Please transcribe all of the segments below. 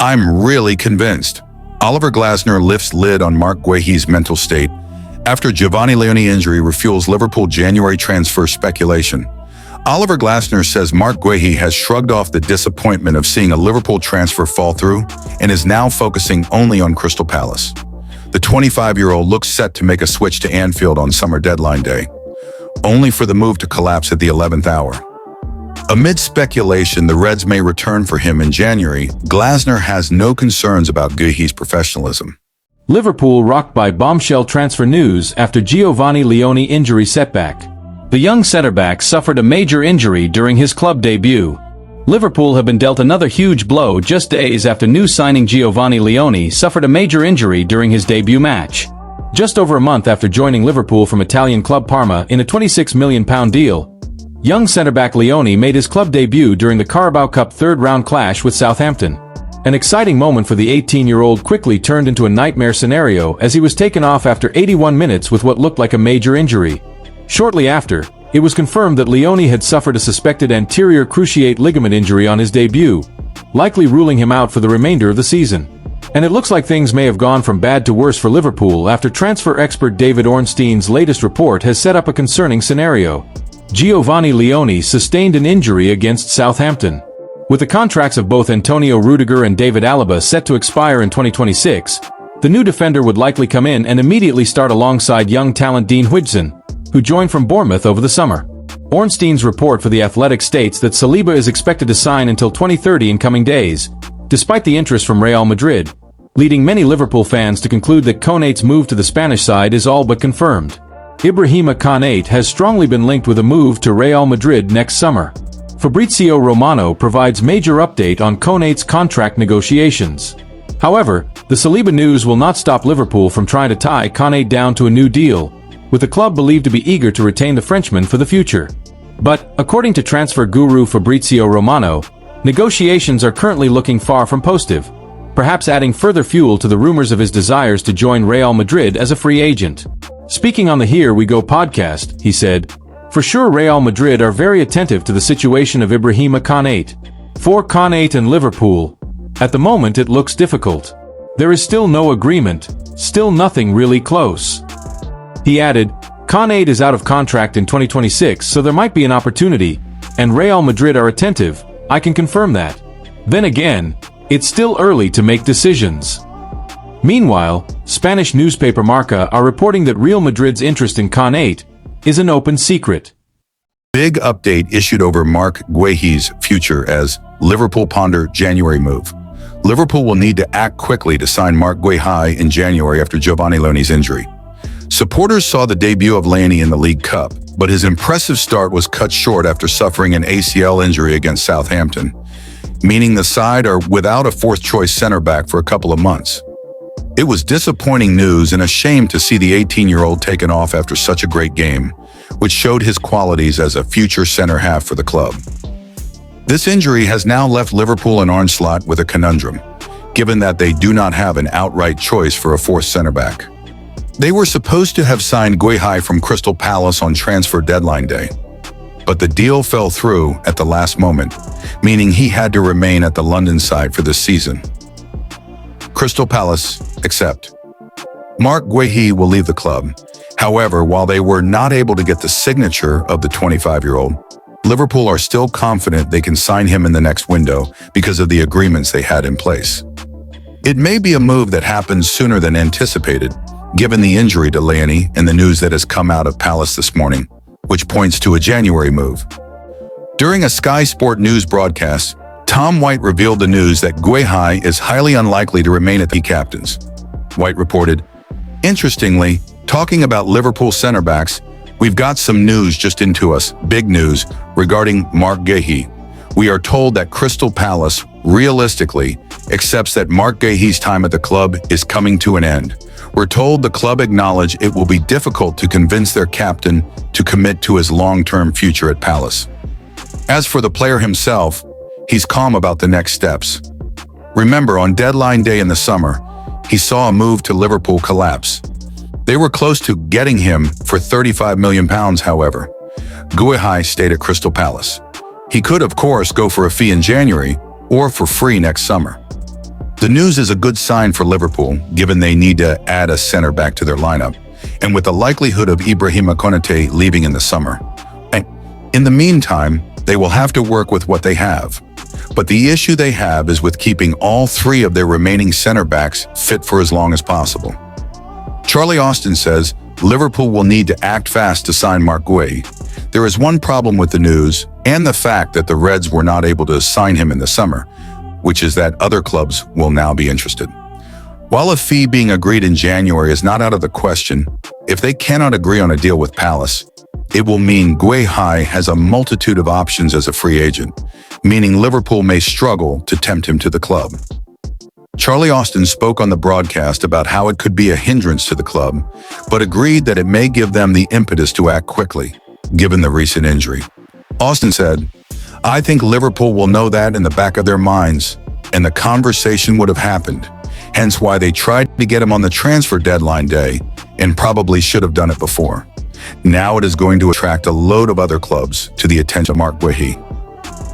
I'm really convinced. Oliver Glasner lifts lid on Marc Guehi'S mental state after Giovanni Leone injury refuels Liverpool January transfer speculation. Oliver Glasner says Marc Guehi has shrugged off the disappointment of seeing a Liverpool transfer fall through and is now focusing only on Crystal Palace. The 25-year-old looks set to make a switch to Anfield on summer deadline day, only for the move to collapse at the 11th hour. Amid speculation the Reds may return for him in January, Glasner has no concerns about Guehi'S professionalism. Liverpool rocked by bombshell transfer news after Giovanni Leone injury setback. The young centre-back suffered a major injury during his club debut. Liverpool have been dealt another huge blow just days after new signing Giovanni Leone suffered a major injury during his debut match. Just over a month after joining Liverpool from Italian club Parma in a £26 million deal, young centre-back Leone made his club debut during the Carabao Cup third-round clash with Southampton. An exciting moment for the 18-year-old quickly turned into a nightmare scenario as he was taken off after 81 minutes with what looked like a major injury. Shortly after, it was confirmed that Leone had suffered a suspected anterior cruciate ligament injury on his debut, likely ruling him out for the remainder of the season. And it looks like things may have gone from bad to worse for Liverpool after transfer expert David Ornstein's latest report has set up a concerning scenario. Giovanni Leone sustained an injury against Southampton. With the contracts of both Antonio Rudiger and David Alaba set to expire in 2026, the new defender would likely come in and immediately start alongside young talent Dean Huijsen, who joined from Bournemouth over the summer. Ornstein's report for The Athletic states that Saliba is expected to sign until 2030 in coming days, despite the interest from Real Madrid, leading many Liverpool fans to conclude that Konate's move to the Spanish side is all but confirmed. Ibrahima Konate has strongly been linked with a move to Real Madrid next summer. Fabrizio Romano provides major update on Konate's contract negotiations. However, the Saliba news will not stop Liverpool from trying to tie Konate down to a new deal, with the club believed to be eager to retain the Frenchman for the future. But, according to transfer guru Fabrizio Romano, negotiations are currently looking far from positive, perhaps adding further fuel to the rumors of his desires to join Real Madrid as a free agent. Speaking on the Here We Go podcast, he said, "For sure Real Madrid are very attentive to the situation of Ibrahima Konate. For Konate and Liverpool, at the moment it looks difficult. There is still no agreement, still nothing really close." He added, "Konate is out of contract in 2026, so there might be an opportunity, and Real Madrid are attentive, I can confirm that. Then again, it's still early to make decisions." Meanwhile, Spanish newspaper Marca are reporting that Real Madrid's interest in Konate is an open secret. Big update issued over Marc Guehi'S future as Liverpool ponder January move. Liverpool will need to act quickly to sign Marc Guehi in January after Giovanni Leone's injury. Supporters saw the debut of Leone in the League Cup, but his impressive start was cut short after suffering an ACL injury against Southampton, meaning the side are without a fourth-choice centre-back for a couple of months. It was disappointing news and a shame to see the 18-year-old taken off after such a great game, which showed his qualities as a future centre-half for the club. This injury has now left Liverpool and Arne Slot with a conundrum, given that they do not have an outright choice for a fourth centre-back. They were supposed to have signed Guehi from Crystal Palace on transfer deadline day, but the deal fell through at the last moment, meaning he had to remain at the London side for this season. Crystal Palace accept. Marc Guehi will leave the club. However, while they were not able to get the signature of the 25-year-old, Liverpool are still confident they can sign him in the next window because of the agreements they had in place. It may be a move that happens sooner than anticipated, given the injury to Leone and the news that has come out of Palace this morning, which points to a January move. During a Sky Sport News broadcast, Tom White revealed the news that Guehi is highly unlikely to remain at the captains. White reported, "Interestingly, talking about Liverpool centre-backs, we've got some news just into us, big news, regarding Marc Guehi. We are told that Crystal Palace, realistically, accepts that Marc Guehi's time at the club is coming to an end. We're told the club acknowledge it will be difficult to convince their captain to commit to his long-term future at Palace. As for the player himself, he's calm about the next steps. Remember, on deadline day in the summer, he saw a move to Liverpool collapse. They were close to getting him for £35 million, however. Guehi stayed at Crystal Palace. He could, of course, go for a fee in January or for free next summer. The news is a good sign for Liverpool, given they need to add a center back to their lineup, and with the likelihood of Ibrahima Konate leaving in the summer. In the meantime, they will have to work with what they have. But the issue they have is with keeping all three of their remaining center backs fit for as long as possible. Charlie Austin says Liverpool will need to act fast to sign Marc Guehi. There is one problem with the news and the fact that the Reds were not able to sign him in the summer, which is that other clubs will now be interested. While a fee being agreed in January is not out of the question, if they cannot agree on a deal with Palace, it will mean Guehi has a multitude of options as a free agent, meaning Liverpool may struggle to tempt him to the club. Charlie Austin spoke on the broadcast about how it could be a hindrance to the club, but agreed that it may give them the impetus to act quickly, given the recent injury. Austin said, "I think Liverpool will know that in the back of their minds, and the conversation would have happened, hence why they tried to get him on the transfer deadline day and probably should have done it before. Now it is going to attract a load of other clubs to the attention of Marc Guehi.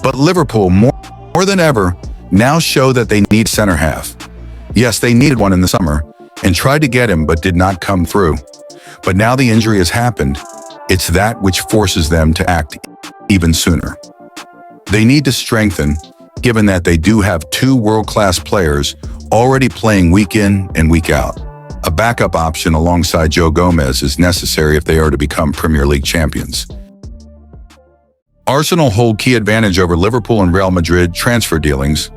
But Liverpool, more than ever, now show that they need center half. Yes, they needed one in the summer and tried to get him but did not come through. But now the injury has happened. It's that which forces them to act even sooner. They need to strengthen, given that they do have two world-class players already playing week in and week out. A backup option alongside Joe Gomez is necessary if they are to become Premier League champions." Arsenal hold key advantage over Liverpool and Real Madrid transfer dealings.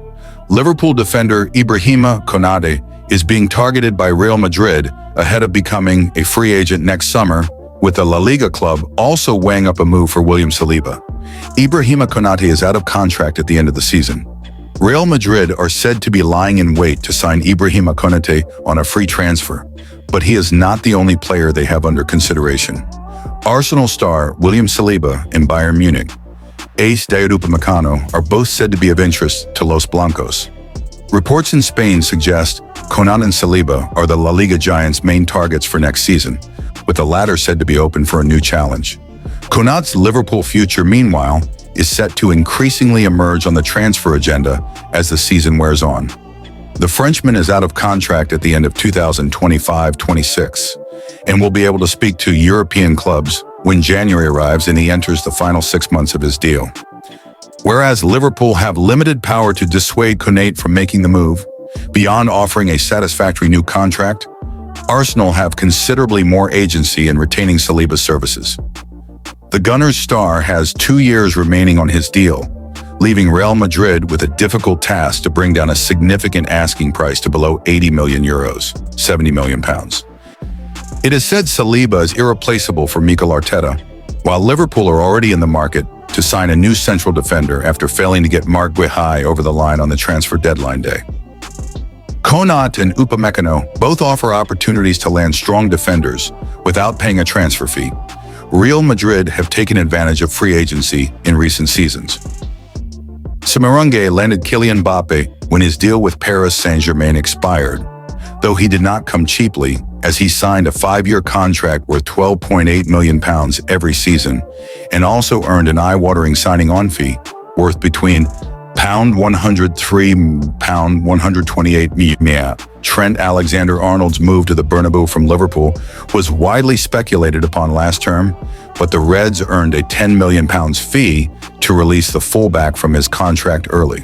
Liverpool defender Ibrahima Konate is being targeted by Real Madrid ahead of becoming a free agent next summer, with the La Liga club also weighing up a move for William Saliba. Ibrahima Konate is out of contract at the end of the season. Real Madrid are said to be lying in wait to sign Ibrahima Konate on a free transfer, but he is not the only player they have under consideration. Arsenal star William Saliba and Bayern Munich ace Dayot Upamecano are both said to be of interest to Los Blancos. Reports in Spain suggest Konate and Saliba are the La Liga giants' main targets for next season, with the latter said to be open for a new challenge. Konate's Liverpool future, meanwhile, is set to increasingly emerge on the transfer agenda as the season wears on. The Frenchman is out of contract at the end of 2025-26 and will be able to speak to European clubs when January arrives and he enters the final 6 months of his deal. Whereas Liverpool have limited power to dissuade Konate from making the move, beyond offering a satisfactory new contract, Arsenal have considerably more agency in retaining Saliba's services. The Gunners' star has 2 years remaining on his deal, leaving Real Madrid with a difficult task to bring down a significant asking price to below 80 million euros, 70 million pounds. It is said Saliba is irreplaceable for Mikel Arteta, while Liverpool are already in the market to sign a new central defender after failing to get Marc Guehi over the line on the transfer deadline day. Konate and Upamecano both offer opportunities to land strong defenders without paying a transfer fee. Real Madrid have taken advantage of free agency in recent seasons. Semarunge landed Kylian Mbappe when his deal with Paris Saint-Germain expired, though he did not come cheaply, as he signed a 5-year contract worth £12.8 million every season and also earned an eye-watering signing-on fee worth between £103, £128 million. Trent Alexander-Arnold's move to the Bernabeu from Liverpool was widely speculated upon last term, but the Reds earned a £10 million fee to release the fullback from his contract early.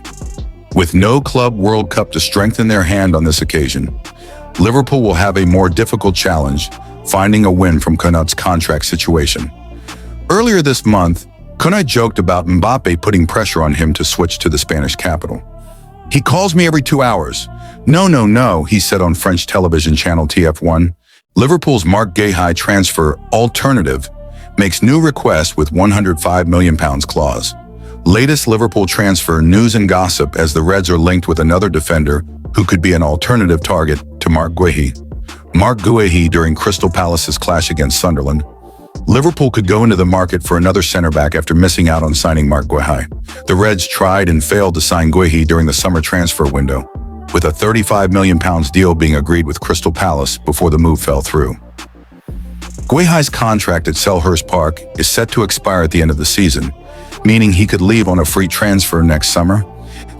With no Club World Cup to strengthen their hand on this occasion, Liverpool will have a more difficult challenge finding a win from Konate's contract situation. Earlier this month, Konate joked about Mbappe putting pressure on him to switch to the Spanish capital. "He calls me every 2 hours. No, he said on French television channel TF1. Liverpool's Marc Guehi transfer alternative makes new request with £105 million clause. Latest Liverpool transfer news and gossip as the Reds are linked with another defender who could be an alternative target to Marc Guehi. Marc Guehi during Crystal Palace's clash against Sunderland. Liverpool could go into the market for another centre-back after missing out on signing Marc Guehi. The Reds tried and failed to sign Guehi during the summer transfer window, with a £35 million deal being agreed with Crystal Palace before the move fell through. Guehi's contract at Selhurst Park is set to expire at the end of the season, meaning he could leave on a free transfer next summer.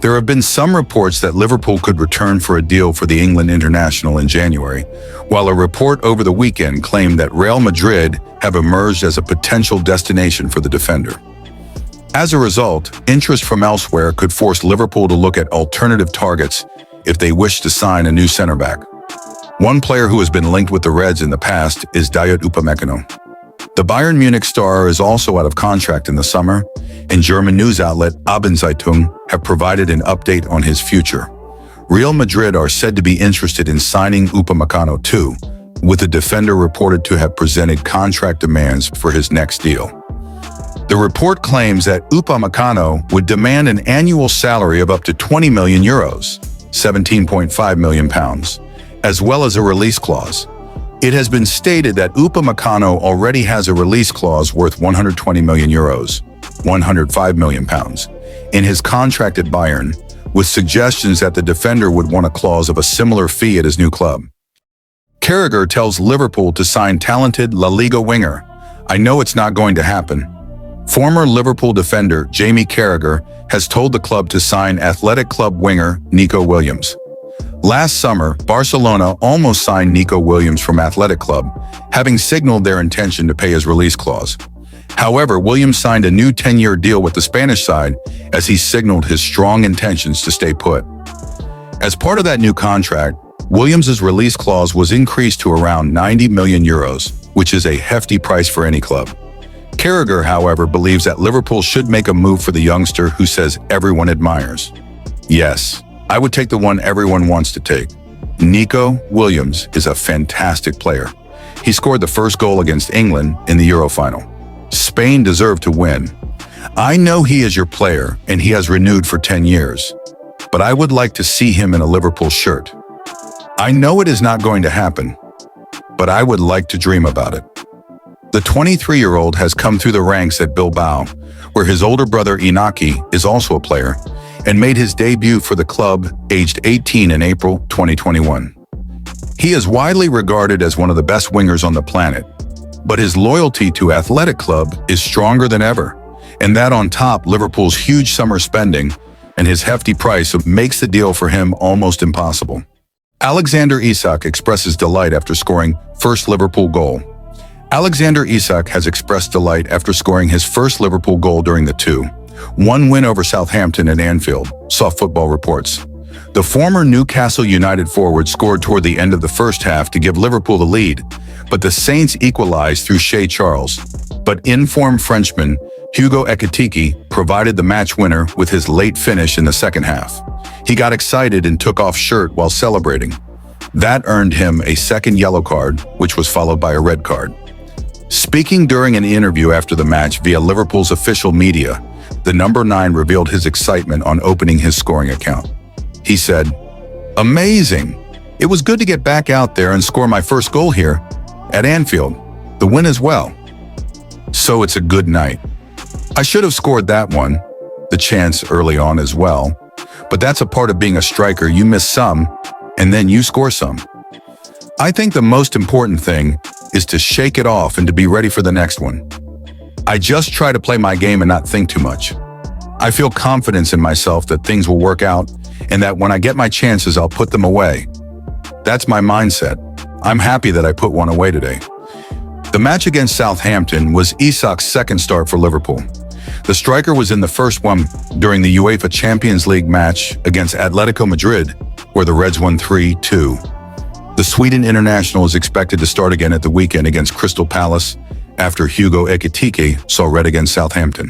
There have been some reports that Liverpool could return for a deal for the England international in January, while a report over the weekend claimed that Real Madrid have emerged as a potential destination for the defender. As a result, interest from elsewhere could force Liverpool to look at alternative targets if they wish to sign a new centre-back. One player who has been linked with the Reds in the past is Dayot Upamecano. The Bayern Munich star is also out of contract in the summer, and German news outlet Abendzeitung have provided an update on his future. Real Madrid are said to be interested in signing Upamecano too, with the defender reported to have presented contract demands for his next deal. The report claims that Upamecano would demand an annual salary of up to 20 million euros, 17.5 million pounds, as well as a release clause. It has been stated that Upamecano already has a release clause worth 120 million euros, 105 million pounds, in his contract at Bayern, with suggestions that the defender would want a clause of a similar fee at his new club. Carragher tells Liverpool to sign talented La Liga winger. "I know it's not going to happen." Former Liverpool defender Jamie Carragher has told the club to sign Athletic Club winger Nico Williams. Last summer, Barcelona almost signed Nico Williams from Athletic Club, having signaled their intention to pay his release clause. However, Williams signed a new 10-year deal with the Spanish side as he signaled his strong intentions to stay put. As part of that new contract, Williams' release clause was increased to around 90 million euros, which is a hefty price for any club. Carragher, however, believes that Liverpool should make a move for the youngster who says everyone admires. "Yes, I would take the one everyone wants to take. Nico Williams is a fantastic player. He scored the first goal against England in the Euro final. Spain deserved to win. I know he is your player and he has renewed for 10 years, but I would like to see him in a Liverpool shirt. I know it is not going to happen, but I would like to dream about it." The 23-year-old has come through the ranks at Bilbao, where his older brother Inaki is also a player, and made his debut for the club aged 18 in April 2021. He is widely regarded as one of the best wingers on the planet, but his loyalty to Athletic Club is stronger than ever, and that on top Liverpool's huge summer spending and his hefty price makes the deal for him almost impossible. Alexander Isak expresses delight after scoring first Liverpool goal. Alexander Isak has expressed delight after scoring his first Liverpool goal during the 2-1 win over Southampton at Anfield, SoftFootball reports. The former Newcastle United forward scored toward the end of the first half to give Liverpool the lead, but the Saints equalized through Shea Charles. But in-form Frenchman Hugo Ekitike provided the match winner with his late finish in the second half. He got excited and took off shirt while celebrating. That earned him a second yellow card, which was followed by a red card. Speaking during an interview after the match via Liverpool's official media, the number 9 revealed his excitement on opening his scoring account. He said, "Amazing! It was good to get back out there and score my first goal here at Anfield. The win as well. So it's a good night. I should have scored that one, the chance early on as well. But that's a part of being a striker. You miss some, and then you score some. I think the most important thing is to shake it off and to be ready for the next one. I just try to play my game and not think too much. I feel confidence in myself that things will work out and that when I get my chances, I'll put them away. That's my mindset. I'm happy that I put one away today." The match against Southampton was Isak's second start for Liverpool. The striker was in the first one during the UEFA Champions League match against Atletico Madrid, where the Reds won 3-2. The Sweden international is expected to start again at the weekend against Crystal Palace after Hugo Ekitike saw red against Southampton.